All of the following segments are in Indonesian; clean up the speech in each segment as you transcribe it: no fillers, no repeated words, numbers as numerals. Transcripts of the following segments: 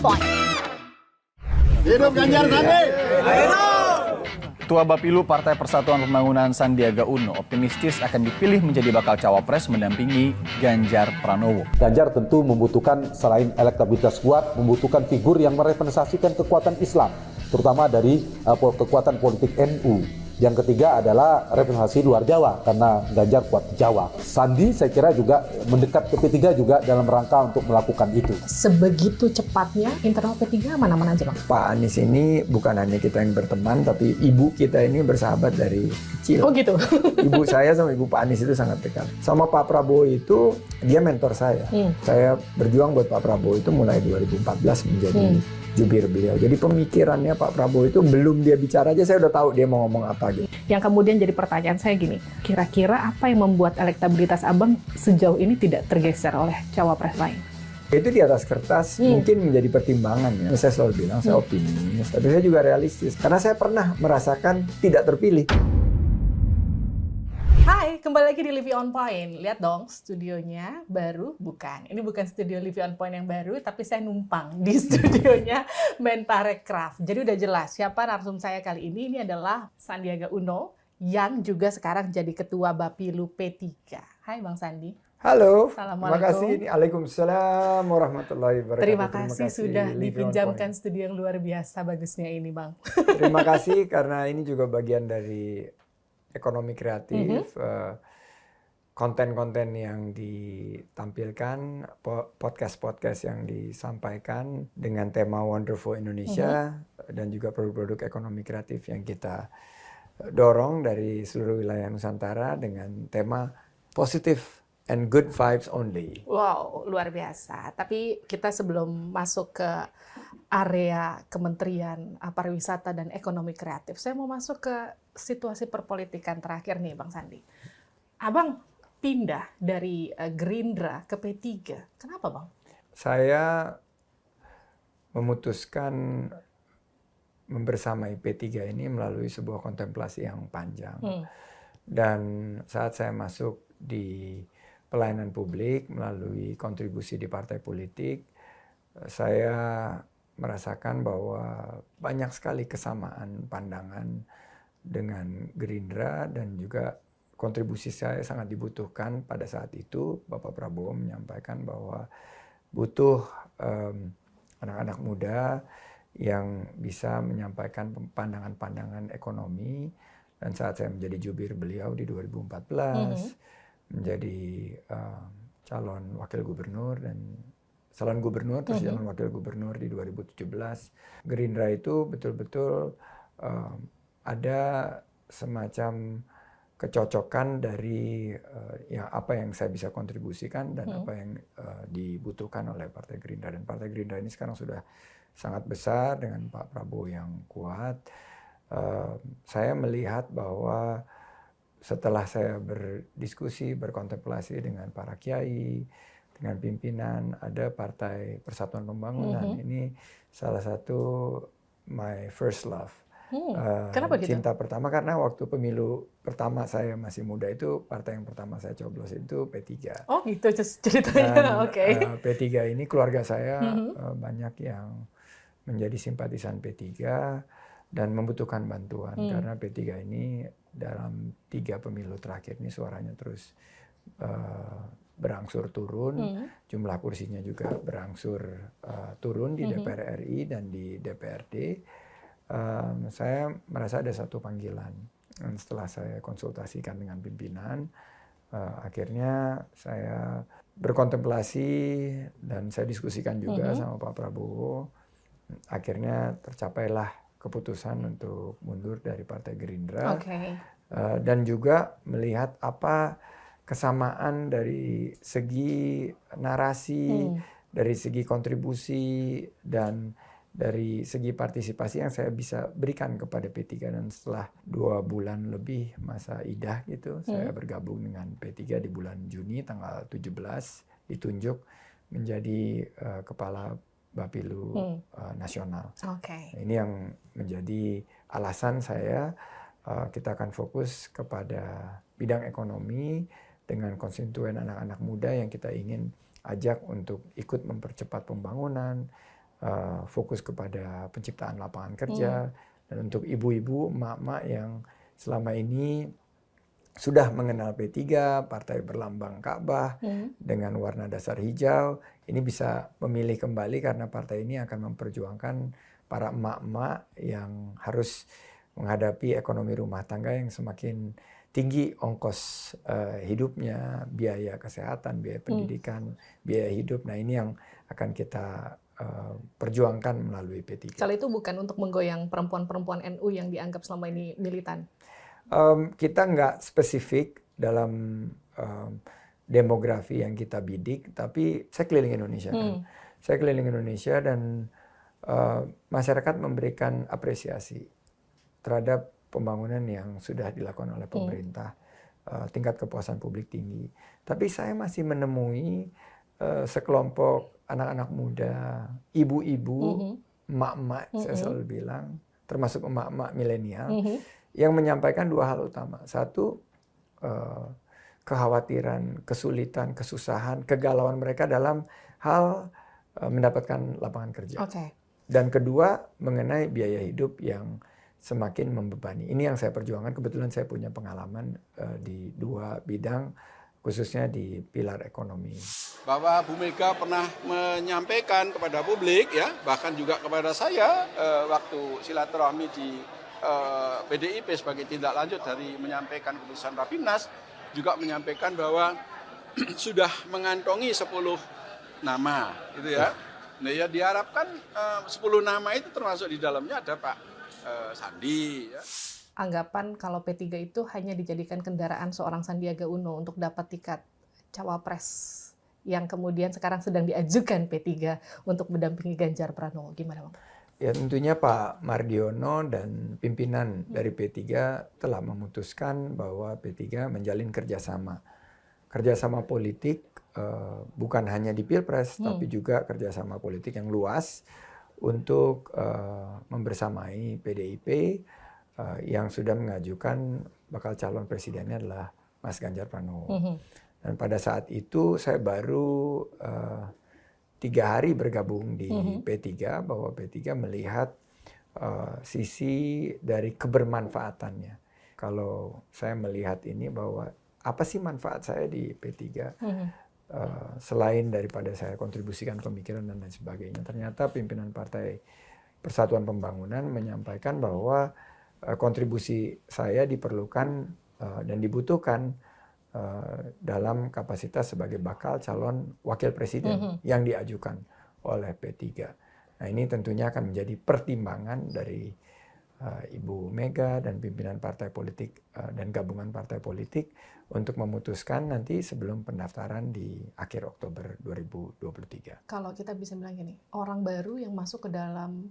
Point. Hidup Ganjar Sandi! Ketua Bapilu Partai Persatuan Pembangunan Sandiaga Uno optimistis akan dipilih menjadi bakal cawapres mendampingi Ganjar Pranowo. Ganjar tentu membutuhkan selain elektabilitas kuat, membutuhkan figur yang merepresentasikan kekuatan Islam, terutama dari kekuatan politik NU. Yang ketiga adalah representasi luar Jawa, karena Ganjar kuat di Jawa. Sandi saya kira juga mendekat ke P3 juga dalam rangka untuk melakukan itu. Sebegitu cepatnya internal P3 mana-mana aja Bang? Pak Anies ini bukan hanya kita yang berteman, tapi ibu kita ini bersahabat dari kecil. Oh gitu? Ibu saya sama ibu Pak Anies itu sangat dekat. Sama Pak Prabowo itu, dia mentor saya. Saya berjuang buat Pak Prabowo itu mulai 2014 menjadi jubir beliau. Jadi pemikirannya Pak Prabowo itu belum dia bicara aja saya udah tahu dia mau ngomong apa gitu. Yang kemudian jadi pertanyaan saya gini, kira-kira apa yang membuat elektabilitas Abang sejauh ini tidak tergeser oleh cawapres lain? Itu di atas kertas mungkin menjadi pertimbangan ya. Saya selalu bilang saya optimis, tapi saya juga realistis. Karena saya pernah merasakan tidak terpilih. Hai, kembali lagi di Livy On Point. Lihat dong, studionya baru bukan. Ini bukan studio Livy On Point yang baru, tapi saya numpang di studionya Menparekraf. Jadi udah jelas siapa narsum saya kali ini. Ini adalah Sandiaga Uno yang juga sekarang jadi Ketua Bapilu P3. Hai Bang Sandi. Halo, Assalamualaikum. terima kasih. Waalaikumsalam warahmatullahi wabarakatuh. Terima kasih sudah Livy On dipinjamkan Point. studio yang luar biasa bagusnya ini Bang. Terima kasih karena ini juga bagian dari ekonomi kreatif, konten-konten yang ditampilkan, podcast-podcast yang disampaikan dengan tema Wonderful Indonesia, dan juga produk-produk ekonomi kreatif yang kita dorong dari seluruh wilayah Nusantara dengan tema positive and good vibes only. Wow, luar biasa. Tapi kita sebelum masuk ke area Kementerian Pariwisata dan Ekonomi Kreatif, saya mau masuk ke situasi perpolitikan terakhir nih Bang Sandi. Abang pindah dari Gerindra ke P3. Kenapa Bang? Saya memutuskan membersamai P3 ini melalui sebuah kontemplasi yang panjang. Dan saat saya masuk di pelayanan publik melalui kontribusi di partai politik, saya merasakan bahwa banyak sekali kesamaan pandangan dengan Gerindra dan juga kontribusi saya sangat dibutuhkan pada saat itu. Bapak Prabowo menyampaikan bahwa butuh anak-anak muda yang bisa menyampaikan pandangan-pandangan ekonomi. Dan saat saya menjadi jubir beliau di 2014, menjadi calon wakil gubernur dan calon gubernur, terus calon wakil gubernur di 2017. Gerindra itu betul-betul ada semacam kecocokan dari apa yang saya bisa kontribusikan dan apa yang dibutuhkan oleh Partai Gerindra. Dan Partai Gerindra ini sekarang sudah sangat besar dengan Pak Prabowo yang kuat. Saya melihat bahwa setelah saya berdiskusi, berkontemplasi dengan para kiai, dengan pimpinan, ada Partai Persatuan Pembangunan. Ini salah satu my first love. Kenapa gitu? Cinta pertama karena waktu pemilu pertama saya masih muda itu, partai yang pertama saya coblos itu P3. Oh gitu ceritanya, oke. P3 ini keluarga saya banyak yang menjadi simpatisan P3 dan membutuhkan bantuan karena P3 ini dalam 3 pemilu terakhir ini suaranya terus berangsur turun, jumlah kursinya juga berangsur turun di DPR RI dan di DPRD. Saya merasa ada satu panggilan. Dan setelah saya konsultasikan dengan pimpinan, akhirnya saya berkontemplasi dan saya diskusikan juga sama Pak Prabowo. Akhirnya tercapailah keputusan untuk mundur dari Partai Gerindra. Dan juga melihat apa kesamaan dari segi narasi, dari segi kontribusi, dan dari segi partisipasi yang saya bisa berikan kepada P3. Dan setelah 2 bulan lebih masa idah gitu, saya bergabung dengan P3 di bulan Juni tanggal 17, ditunjuk menjadi Kepala Bapilu Nasional. Ini yang menjadi alasan saya kita akan fokus kepada bidang ekonomi dengan konstituen anak-anak muda yang kita ingin ajak untuk ikut mempercepat pembangunan, fokus kepada penciptaan lapangan kerja, dan untuk ibu-ibu, emak-emak yang selama ini sudah mengenal P3, partai berlambang Ka'bah dengan warna dasar hijau, ini bisa memilih kembali karena partai ini akan memperjuangkan para emak-emak yang harus menghadapi ekonomi rumah tangga yang semakin tinggi ongkos hidupnya, biaya kesehatan, biaya pendidikan, biaya hidup. Nah ini yang akan kita perjuangkan melalui P3. Kalau itu bukan untuk menggoyang perempuan-perempuan NU yang dianggap selama ini militan? Kita nggak spesifik dalam demografi yang kita bidik, tapi saya keliling Indonesia kan. Saya keliling Indonesia dan masyarakat memberikan apresiasi terhadap pembangunan yang sudah dilakukan oleh pemerintah. Tingkat kepuasan publik tinggi. Tapi saya masih menemui sekelompok anak-anak muda, ibu-ibu, emak-emak, saya selalu bilang, termasuk emak-emak milenial, yang menyampaikan dua hal utama. Satu, kekhawatiran, kesulitan, kesusahan, kegalauan mereka dalam hal mendapatkan lapangan kerja. Dan kedua, mengenai biaya hidup yang semakin membebani. Ini yang saya perjuangkan. Kebetulan saya punya pengalaman di dua bidang, khususnya di pilar ekonomi. Bahwa Bu Mega pernah menyampaikan kepada publik, ya, bahkan juga kepada saya waktu silaturahmi di PDIP sebagai tindak lanjut dari menyampaikan keputusan Rapimnas, juga menyampaikan bahwa sudah mengantongi 10 nama, gitu ya. Nah, ya diharapkan 10 nama itu termasuk di dalamnya ada Pak Sandi. Ya. Anggapan kalau P3 itu hanya dijadikan kendaraan seorang Sandiaga Uno untuk dapat tiket cawapres yang kemudian sekarang sedang diajukan P3 untuk mendampingi Ganjar Pranowo. Gimana, Bang? Ya tentunya Pak Mardiono dan pimpinan dari P3 telah memutuskan bahwa P3 menjalin kerjasama. Kerjasama politik bukan hanya di Pilpres, tapi juga kerjasama politik yang luas untuk membersamai PDIP yang sudah mengajukan bakal calon presidennya adalah Mas Ganjar Pranowo. Dan pada saat itu saya baru 3 hari bergabung di P3, bahwa P3 melihat sisi dari kebermanfaatannya. Kalau saya melihat ini bahwa apa sih manfaat saya di P3, selain daripada saya kontribusikan pemikiran dan lain sebagainya, ternyata pimpinan Partai Persatuan Pembangunan menyampaikan bahwa kontribusi saya diperlukan dan dibutuhkan dalam kapasitas sebagai bakal calon wakil presiden yang diajukan oleh P3. Nah ini tentunya akan menjadi pertimbangan dari Ibu Mega dan pimpinan partai politik dan gabungan partai politik untuk memutuskan nanti sebelum pendaftaran di akhir Oktober 2023. Kalau kita bisa bilang gini, orang baru yang masuk ke dalam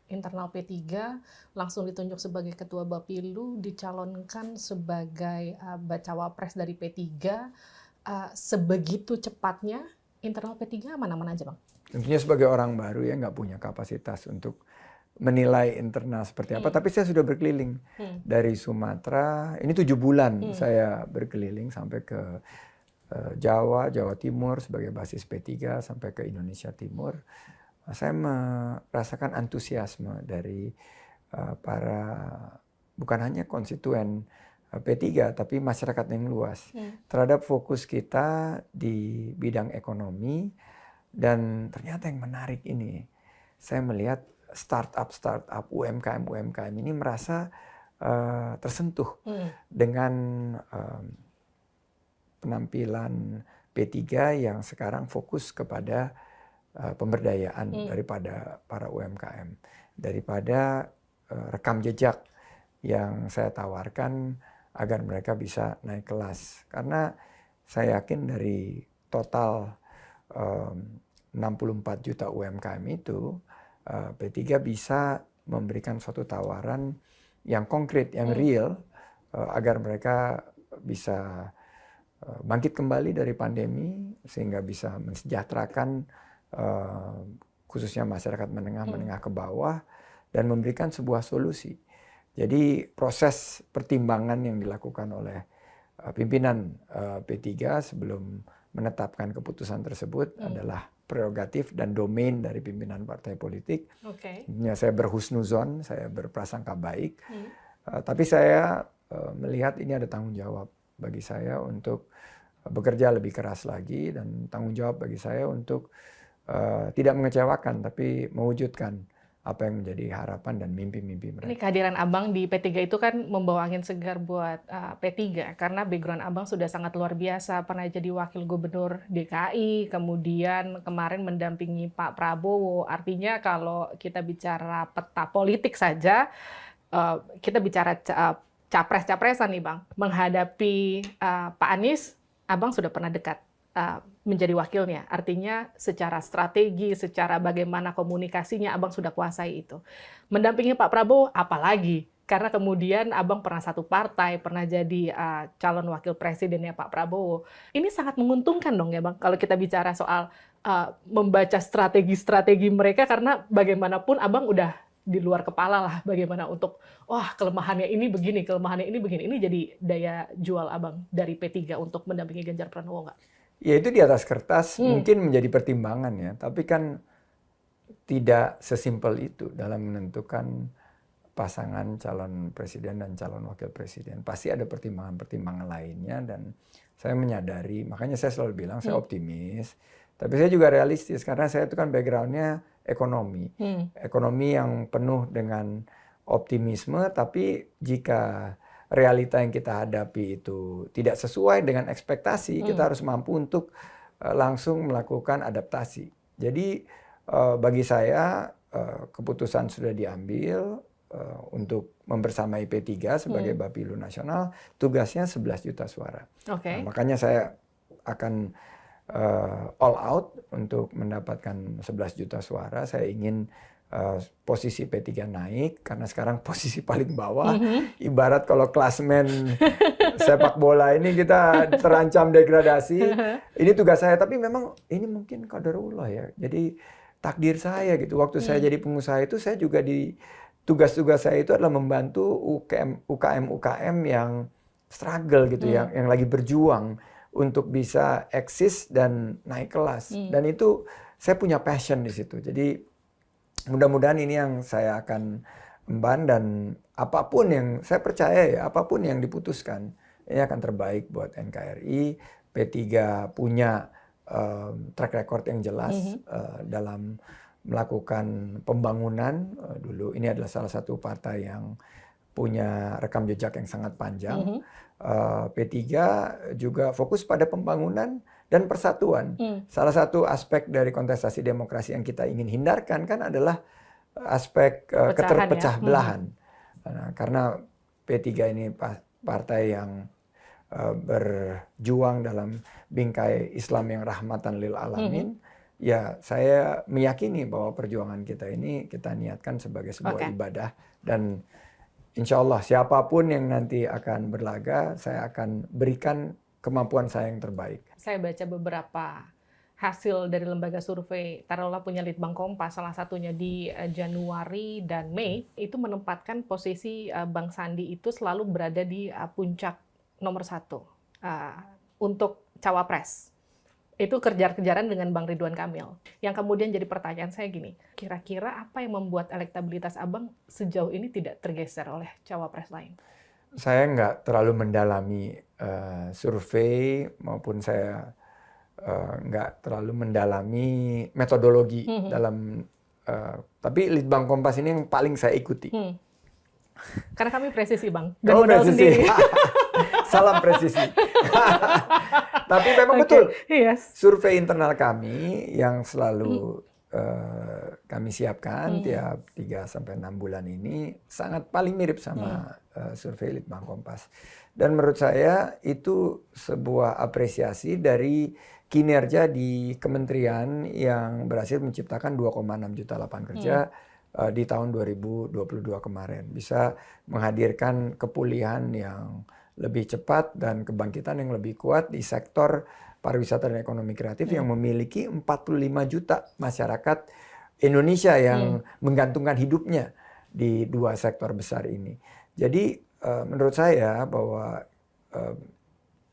internal P3 langsung ditunjuk sebagai ketua Bapilu, dicalonkan sebagai bacawa pres dari P3, sebegitu cepatnya internal P3 mana-mana aja, Bang? Tentunya sebagai orang baru ya nggak punya kapasitas untuk menilai internal seperti apa, tapi saya sudah berkeliling dari Sumatera, ini 7 bulan saya berkeliling sampai ke Jawa Timur sebagai basis P3 sampai ke Indonesia Timur. Saya merasakan antusiasme dari para bukan hanya konstituen P3 tapi masyarakat yang luas terhadap fokus kita di bidang ekonomi. Dan ternyata yang menarik ini, saya melihat startup UMKM ini merasa tersentuh dengan penampilan P3 yang sekarang fokus kepada pemberdayaan daripada para UMKM, daripada rekam jejak yang saya tawarkan agar mereka bisa naik kelas. Karena saya yakin dari total 64 juta UMKM itu, P3 bisa memberikan suatu tawaran yang konkret, yang real, agar mereka bisa bangkit kembali dari pandemi, sehingga bisa mensejahterakan khususnya masyarakat menengah ke bawah, dan memberikan sebuah solusi. Jadi proses pertimbangan yang dilakukan oleh pimpinan P3 sebelum menetapkan keputusan tersebut adalah prerogatif dan domain dari pimpinan partai politik. Oke. Ya, saya berhusnuzon, saya berprasangka baik. Tapi saya melihat ini ada tanggung jawab bagi saya untuk bekerja lebih keras lagi, dan tanggung jawab bagi saya untuk tidak mengecewakan tapi mewujudkan apa yang menjadi harapan dan mimpi-mimpi mereka. Ini kehadiran Abang di P3 itu kan membawa angin segar buat P3 karena background Abang sudah sangat luar biasa, pernah jadi wakil gubernur DKI, kemudian kemarin mendampingi Pak Prabowo. Artinya kalau kita bicara peta politik saja, kita bicara capres-capresan nih Bang, menghadapi Pak Anies, Abang sudah pernah dekat menjadi wakilnya. Artinya secara strategi, secara bagaimana komunikasinya, Abang sudah kuasai itu. Mendampingi Pak Prabowo, apalagi? Karena kemudian Abang pernah satu partai, pernah jadi calon wakil presidennya Pak Prabowo. Ini sangat menguntungkan dong ya Bang, kalau kita bicara soal membaca strategi-strategi mereka, karena bagaimanapun Abang udah di luar kepala lah bagaimana untuk, wah kelemahannya ini begini, kelemahannya ini begini. Ini jadi daya jual Abang dari P3 untuk mendampingi Ganjar Pranowo nggak? Ya itu di atas kertas mungkin menjadi pertimbangan ya, tapi kan tidak sesimpel itu dalam menentukan pasangan calon presiden dan calon wakil presiden. Pasti ada pertimbangan-pertimbangan lainnya, dan saya menyadari, makanya saya selalu bilang saya optimis, tapi saya juga realistis karena saya itu kan backgroundnya ekonomi. Ekonomi yang penuh dengan optimisme, tapi jika realita yang kita hadapi itu tidak sesuai dengan ekspektasi, kita harus mampu untuk langsung melakukan adaptasi. Jadi bagi saya keputusan sudah diambil untuk membersamai P3 sebagai Bapilu Nasional, tugasnya 11 juta suara. Okay. Nah, makanya saya akan all out untuk mendapatkan 11 juta suara. Saya ingin posisi P3 naik, karena sekarang posisi paling bawah. Ibarat kalau klasmen sepak bola ini kita terancam degradasi. Ini tugas saya, tapi memang ini mungkin qadarullah ya. Jadi takdir saya gitu. Waktu saya jadi pengusaha itu, saya juga tugas-tugas saya itu adalah membantu UKM yang struggle gitu, yang lagi berjuang untuk bisa eksis dan naik kelas. Dan itu saya punya passion di situ. Jadi mudah-mudahan ini yang saya akan emban, dan apapun yang saya percaya ya, apapun yang diputuskan ini akan terbaik buat NKRI. P3 punya track record yang jelas dalam melakukan pembangunan. Dulu ini adalah salah satu partai yang punya rekam jejak yang sangat panjang. P3 juga fokus pada pembangunan dan persatuan. Salah satu aspek dari kontestasi demokrasi yang kita ingin hindarkan kan adalah aspek keterpecah belahan. Nah, karena P3 ini partai yang berjuang dalam bingkai Islam yang rahmatan lil alamin. Ya, saya meyakini bahwa perjuangan kita ini kita niatkan sebagai sebuah ibadah, dan insya Allah siapapun yang nanti akan berlaga, saya akan berikan kemampuan saya yang terbaik. Saya baca beberapa hasil dari lembaga survei, taruhlah punya Litbang Kompas, salah satunya di Januari dan Mei, itu menempatkan posisi Bang Sandi itu selalu berada di puncak nomor 1 untuk cawapres. Itu kejar-kejaran dengan Bang Ridwan Kamil. Yang kemudian jadi pertanyaan saya gini, kira-kira apa yang membuat elektabilitas Abang sejauh ini tidak tergeser oleh cawapres lain? Saya nggak terlalu mendalami survei, maupun saya nggak terlalu mendalami metodologi dalam, tapi Litbang Kompas ini yang paling saya ikuti. Karena kami presisi Bang, dan modal sendiri. Salam presisi. Tapi memang betul, yes. Survei internal kami yang selalu kami siapkan tiap 3-6 bulan ini sangat paling mirip sama survei Litbang Kompas. Dan menurut saya itu sebuah apresiasi dari kinerja di kementerian yang berhasil menciptakan 2,6 juta lapangan kerja di tahun 2022 kemarin. Bisa menghadirkan kepulihan yang lebih cepat dan kebangkitan yang lebih kuat di sektor pariwisata dan ekonomi kreatif yang memiliki 45 juta masyarakat Indonesia yang menggantungkan hidupnya di dua sektor besar ini. Jadi menurut saya bahwa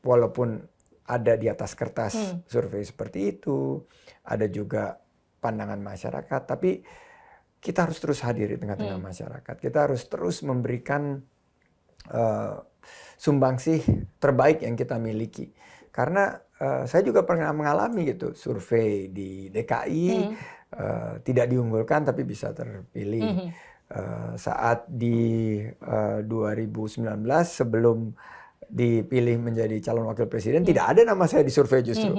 walaupun ada di atas kertas survei seperti itu, ada juga pandangan masyarakat, tapi kita harus terus hadir di tengah-tengah masyarakat. Kita harus terus memberikan sumbangsih terbaik yang kita miliki. Karena saya juga pernah mengalami gitu, survei di DKI tidak diunggulkan tapi bisa terpilih. Saat di 2019 sebelum dipilih menjadi calon wakil presiden tidak ada nama saya di survei justru.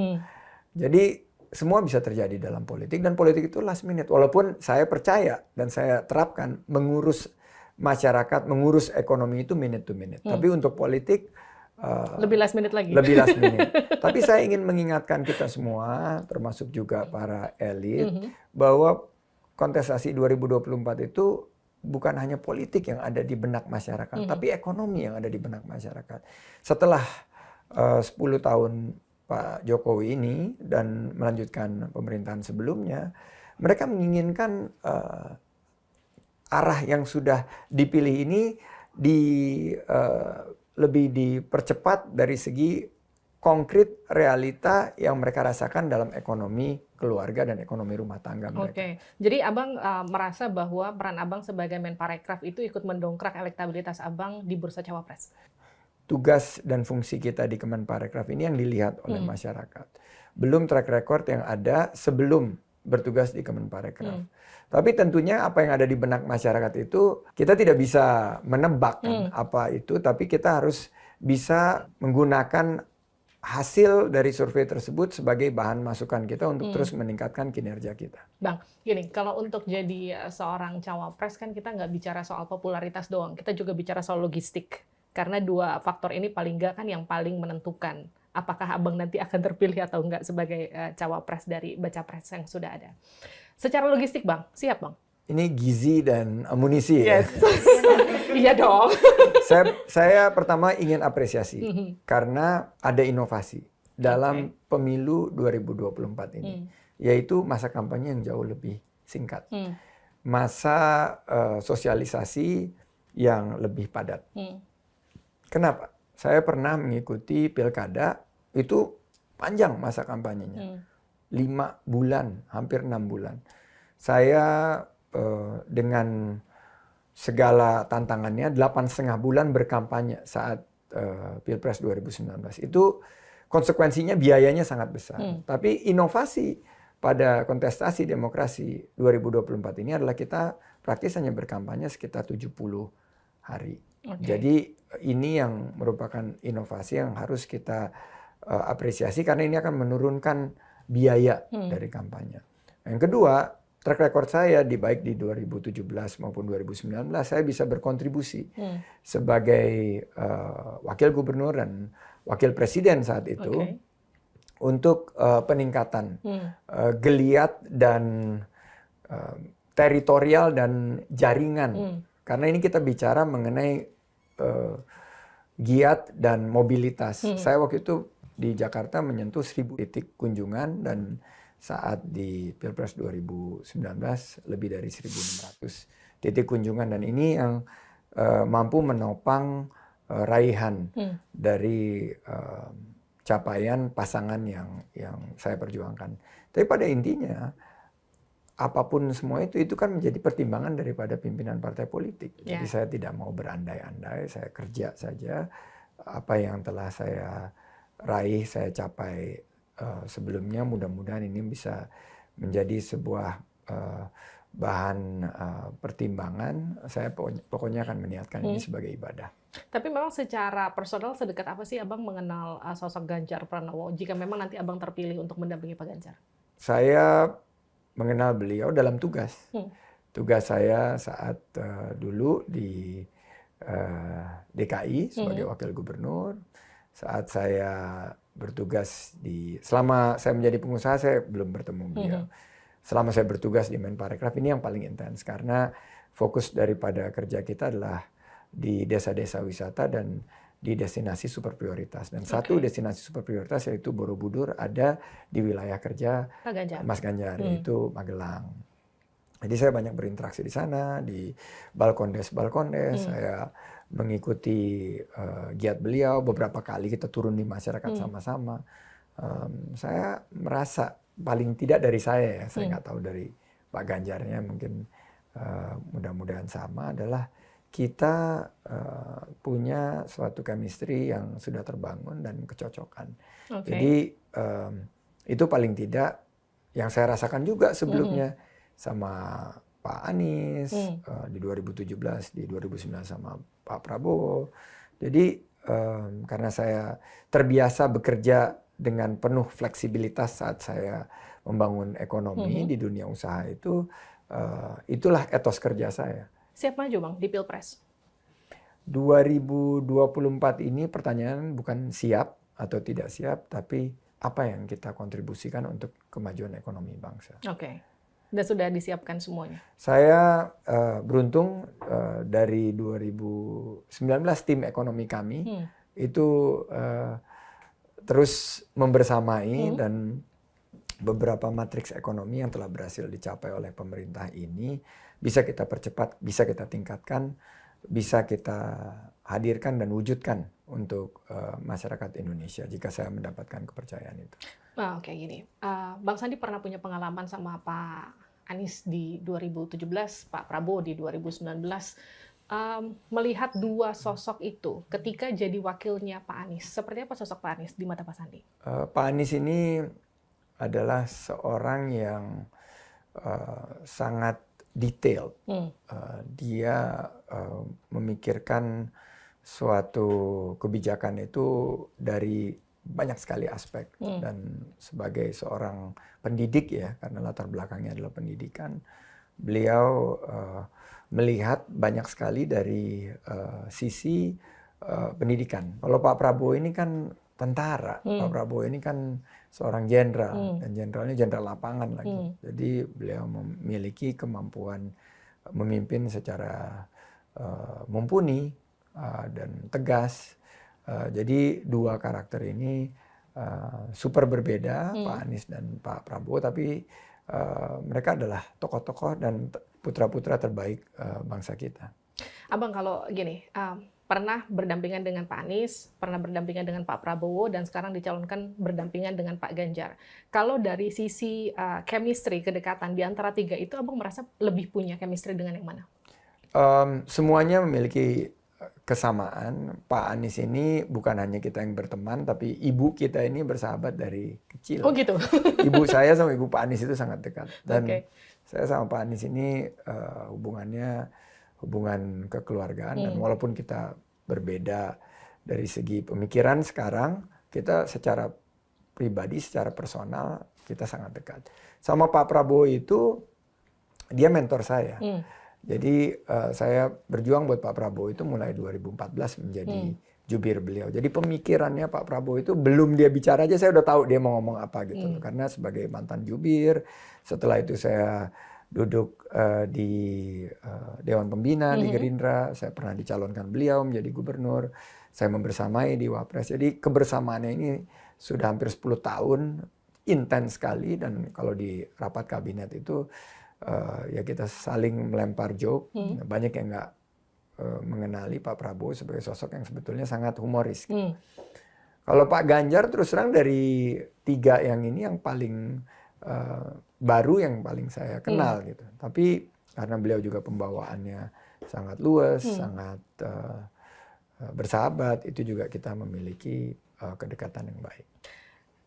Jadi semua bisa terjadi dalam politik dan politik itu last minute. Walaupun saya percaya dan saya terapkan mengurus masyarakat, mengurus ekonomi itu minute to minute. Tapi untuk politik lebih last minute lagi. Lebih last minute. Tapi saya ingin mengingatkan kita semua, termasuk juga para elit, bahwa kontestasi 2024 itu bukan hanya politik yang ada di benak masyarakat, tapi ekonomi yang ada di benak masyarakat. Setelah 10 tahun Pak Jokowi ini dan melanjutkan pemerintahan sebelumnya, mereka menginginkan arah yang sudah dipilih ini lebih dipercepat dari segi konkret realita yang mereka rasakan dalam ekonomi keluarga dan ekonomi rumah tangga mereka. Oke, jadi Abang merasa bahwa peran Abang sebagai Menparekraf itu ikut mendongkrak elektabilitas Abang di bursa cawapres? Tugas dan fungsi kita di Kemenparekraf ini yang dilihat oleh masyarakat. Belum track record yang ada sebelum bertugas di Kemenparekraf. Tapi tentunya apa yang ada di benak masyarakat itu kita tidak bisa menebak kan apa itu, tapi kita harus bisa menggunakan hasil dari survei tersebut sebagai bahan masukan kita untuk terus meningkatkan kinerja kita. Bang, gini, kalau untuk jadi seorang cawapres kan kita nggak bicara soal popularitas doang, kita juga bicara soal logistik. Karena dua faktor ini paling nggak kan yang paling menentukan apakah Abang nanti akan terpilih atau enggak sebagai cawapres dari Bacapres yang sudah ada. Secara logistik Bang, siap Bang? Ini gizi dan amunisi Yes. ya. Iya dong. Saya pertama ingin apresiasi karena ada inovasi dalam pemilu 2024 ini, yaitu masa kampanye yang jauh lebih singkat, masa sosialisasi yang lebih padat. Kenapa? Saya pernah mengikuti pilkada itu panjang masa kampanyenya, 5 bulan, hampir 6 bulan. Saya dengan segala tantangannya 8,5 bulan berkampanye saat Pilpres 2019. Itu konsekuensinya biayanya sangat besar. Tapi inovasi pada kontestasi demokrasi 2024 ini adalah kita praktis hanya berkampanye sekitar 70 hari. Jadi ini yang merupakan inovasi yang harus kita apresiasi karena ini akan menurunkan biaya dari kampanye. Yang kedua, track record saya baik di 2017 maupun 2019 saya bisa berkontribusi sebagai wakil gubernur dan wakil presiden saat itu untuk peningkatan geliat dan teritorial dan jaringan. Karena ini kita bicara mengenai giat dan mobilitas. Saya waktu itu di Jakarta menyentuh 1.000 titik kunjungan dan saat di Pilpres 2019 lebih dari 1.600 titik kunjungan dan ini yang mampu menopang raihan dari capaian pasangan yang saya perjuangkan. Tapi pada intinya apapun semua itu kan menjadi pertimbangan daripada pimpinan partai politik. Jadi saya tidak mau berandai-andai, saya kerja saja apa yang telah saya raih, saya capai sebelumnya, mudah-mudahan ini bisa menjadi sebuah bahan pertimbangan. Saya pokoknya akan meniatkan ini sebagai ibadah. Tapi memang secara personal sedekat apa sih Abang mengenal sosok Ganjar Pranowo jika memang nanti Abang terpilih untuk mendampingi Pak Ganjar? Saya mengenal beliau dalam tugas. Tugas saya saat dulu di DKI sebagai wakil gubernur. Saat saya bertugas selama saya menjadi pengusaha saya belum bertemu beliau. Selama saya bertugas di Menparekraf ini yang paling intens karena fokus daripada kerja kita adalah di desa-desa wisata dan di destinasi super prioritas. Dan satu destinasi super prioritas yaitu Borobudur ada di wilayah kerja Mas Ganjar, yaitu Magelang. Jadi saya banyak berinteraksi di sana, di balkondes, saya mengikuti giat beliau, beberapa kali kita turun di masyarakat sama-sama. Saya merasa, paling tidak dari saya ya, saya nggak tahu dari Pak Ganjarnya, mungkin mudah-mudahan sama, adalah kita punya suatu chemistry yang sudah terbangun dan kecocokan. Jadi itu paling tidak yang saya rasakan juga sebelumnya sama Pak Anies di 2017, di 2019 sama Pak Prabowo. Jadi karena saya terbiasa bekerja dengan penuh fleksibilitas saat saya membangun ekonomi di dunia usaha itu, itulah etos kerja saya. Siap maju Bang di Pilpres? 2024 ini pertanyaan bukan siap atau tidak siap, tapi apa yang kita kontribusikan untuk kemajuan ekonomi bangsa. Oke. Dan sudah disiapkan semuanya? Saya beruntung dari 2019 tim ekonomi kami itu terus membersamai dan beberapa matriks ekonomi yang telah berhasil dicapai oleh pemerintah ini bisa kita percepat, bisa kita tingkatkan, bisa kita hadirkan dan wujudkan untuk masyarakat Indonesia jika saya mendapatkan kepercayaan itu. Oke, gini. Bang Sandi pernah punya pengalaman sama Pak Anies di 2017, Pak Prabowo di 2019. Melihat dua sosok itu ketika jadi wakilnya Pak Anies, seperti apa sosok Pak Anies di mata Pak Sandi? Pak Anies ini adalah seorang yang sangat detail. Dia memikirkan suatu kebijakan itu dari banyak sekali aspek. Dan sebagai seorang pendidik ya, karena latar belakangnya adalah pendidikan, beliau melihat banyak sekali dari sisi pendidikan. Kalau Pak Prabowo ini kan tentara, Pak Prabowo ini kan seorang jenderal, dan jenderalnya jenderal lapangan lagi. Jadi beliau memiliki kemampuan memimpin secara mumpuni dan tegas. Jadi dua karakter ini super berbeda, Pak Anies dan Pak Prabowo, tapi mereka adalah tokoh-tokoh dan putra-putra terbaik bangsa kita. Abang kalau gini, pernah berdampingan dengan Pak Anies, pernah berdampingan dengan Pak Prabowo, dan sekarang dicalonkan berdampingan dengan Pak Ganjar. Kalau dari sisi chemistry, kedekatan di antara tiga itu, Abang merasa lebih punya chemistry dengan yang mana? Semuanya memiliki kesamaan. Pak Anies ini bukan hanya kita yang berteman, tapi ibu kita ini bersahabat dari kecil. Oh gitu? Ibu saya sama ibu Pak Anies itu sangat dekat. Dan saya sama Pak Anies ini hubungannya hubungan kekeluargaan. Dan walaupun kita berbeda dari segi pemikiran sekarang, kita secara pribadi, secara personal, kita sangat dekat. Sama Pak Prabowo itu, dia mentor saya. Jadi saya berjuang buat Pak Prabowo itu mulai 2014 menjadi jubir beliau. Jadi pemikirannya Pak Prabowo itu belum dia bicara aja saya udah tahu dia mau ngomong apa gitu. Karena sebagai mantan jubir, setelah itu saya duduk di Dewan Pembina di Gerindra, saya pernah dicalonkan beliau menjadi gubernur, saya membersamai di Wapres. Jadi kebersamaannya ini sudah hampir 10 tahun, intens sekali, dan kalau di rapat kabinet itu ya kita saling melempar joke. Banyak yang nggak mengenali Pak Prabowo sebagai sosok yang sebetulnya sangat humoris. Kalau Pak Ganjar terus terang dari tiga yang ini yang paling baru, yang paling saya kenal gitu. Tapi karena beliau juga pembawaannya sangat luas, sangat bersahabat, itu juga kita memiliki kedekatan yang baik.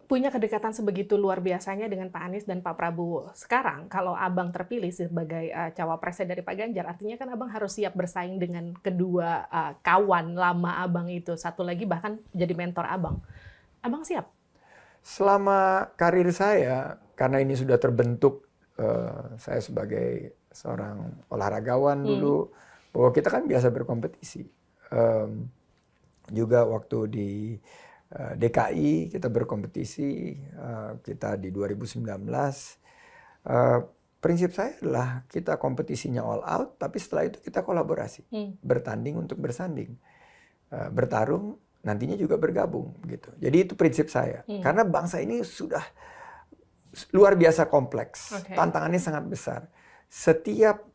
Punya kedekatan sebegitu luar biasanya dengan Pak Anies dan Pak Prabowo. Sekarang kalau Abang terpilih sebagai cawapresnya dari Pak Ganjar, artinya kan Abang harus siap bersaing dengan kedua kawan lama Abang itu. Satu lagi bahkan jadi mentor Abang. Abang siap? Selama karir saya, karena ini sudah terbentuk, saya sebagai seorang olahragawan dulu, bahwa kita kan biasa berkompetisi. Juga waktu di DKI kita berkompetisi, kita di 2019. Prinsip saya adalah kita kompetisinya all out, tapi setelah itu kita kolaborasi, bertanding untuk bersanding, bertarung, nantinya juga bergabung gitu. Jadi itu prinsip saya. Karena bangsa ini sudah luar biasa kompleks, tantangannya sangat besar. setiap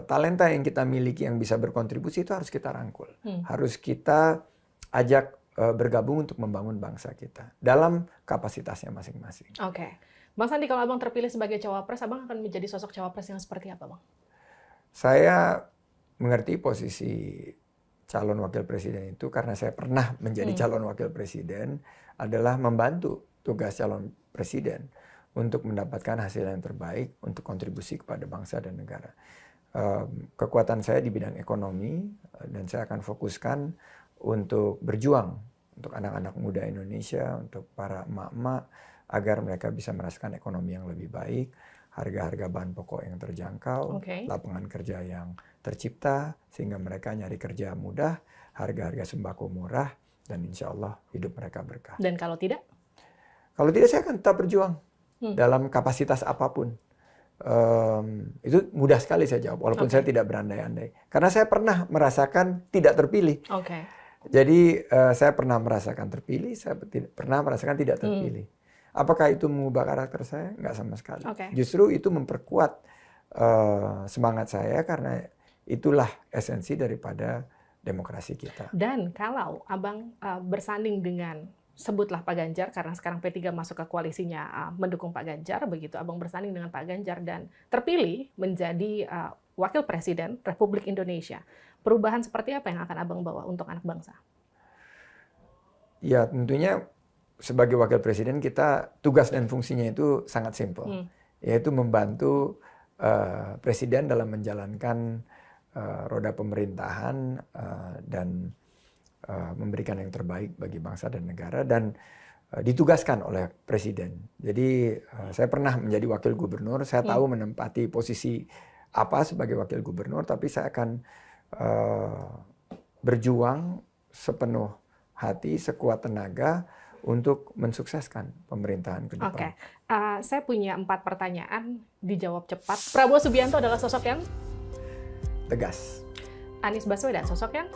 talenta yang kita miliki yang bisa berkontribusi itu harus kita rangkul. Harus kita ajak bergabung untuk membangun bangsa kita dalam kapasitasnya masing-masing. Oke. Bang Sandi, kalau Abang terpilih sebagai cawapres, Abang akan menjadi sosok cawapres yang seperti apa, Bang? Saya mengerti posisi calon wakil presiden itu karena saya pernah menjadi calon wakil presiden adalah membantu tugas calon presiden untuk mendapatkan hasil yang terbaik untuk kontribusi kepada bangsa dan negara. Kekuatan saya di bidang ekonomi dan saya akan fokuskan untuk berjuang untuk anak-anak muda Indonesia, untuk para emak-emak agar mereka bisa merasakan ekonomi yang lebih baik, harga-harga bahan pokok yang terjangkau, lapangan kerja yang tercipta sehingga mereka nyari kerja mudah, harga-harga sembako murah, dan insya Allah hidup mereka berkah. Dan kalau tidak? Kalau tidak saya akan tetap berjuang dalam kapasitas apapun. Itu mudah sekali saya jawab, walaupun saya tidak berandai-andai. Karena saya pernah merasakan tidak terpilih. Jadi saya pernah merasakan terpilih, saya pernah merasakan tidak terpilih. Apakah itu mengubah karakter saya? Enggak sama sekali. Justru itu memperkuat semangat saya karena itulah esensi daripada demokrasi kita. Dan kalau Abang bersanding dengan, sebutlah Pak Ganjar, karena sekarang P3 masuk ke koalisinya mendukung Pak Ganjar, begitu Abang bersanding dengan Pak Ganjar dan terpilih menjadi Wakil Presiden Republik Indonesia, perubahan seperti apa yang akan Abang bawa untuk anak bangsa? Ya tentunya sebagai Wakil Presiden kita tugas dan fungsinya itu sangat simpel, yaitu membantu Presiden dalam menjalankan roda pemerintahan dan memberikan yang terbaik bagi bangsa dan negara dan ditugaskan oleh Presiden. Jadi saya pernah menjadi Wakil Gubernur, saya tahu menempati posisi apa sebagai Wakil Gubernur, tapi saya akan berjuang sepenuh hati, sekuat tenaga untuk mensukseskan pemerintahan ke depan. Saya punya 4 pertanyaan, dijawab cepat. Prabowo Subianto adalah sosok yang tegas. Anies Baswedan sosok yang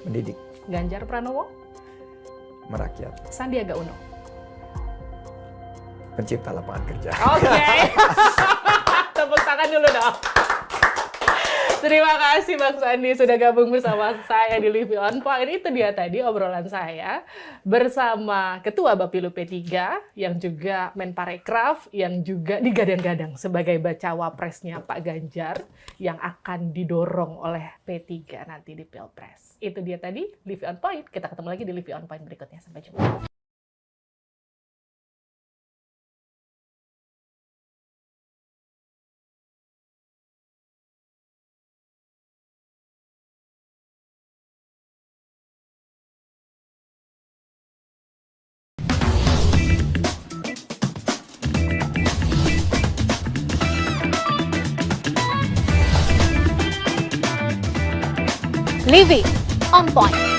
mendidik. Ganjar Pranowo merakyat. Sandiaga Uno pencipta lapangan kerja. Tepuk tangan dulu dong. Terima kasih Bang Sandi sudah gabung bersama saya di Livi On Point. Itu dia tadi obrolan saya bersama Ketua Bapilu P3 yang juga Menparekraf, yang juga digadang-gadang sebagai bacawa presnya Pak Ganjar yang akan didorong oleh P3 nanti di Pilpres. Itu dia tadi Livi On Point. Kita ketemu lagi di Livi On Point berikutnya. Sampai jumpa. Livi On Point.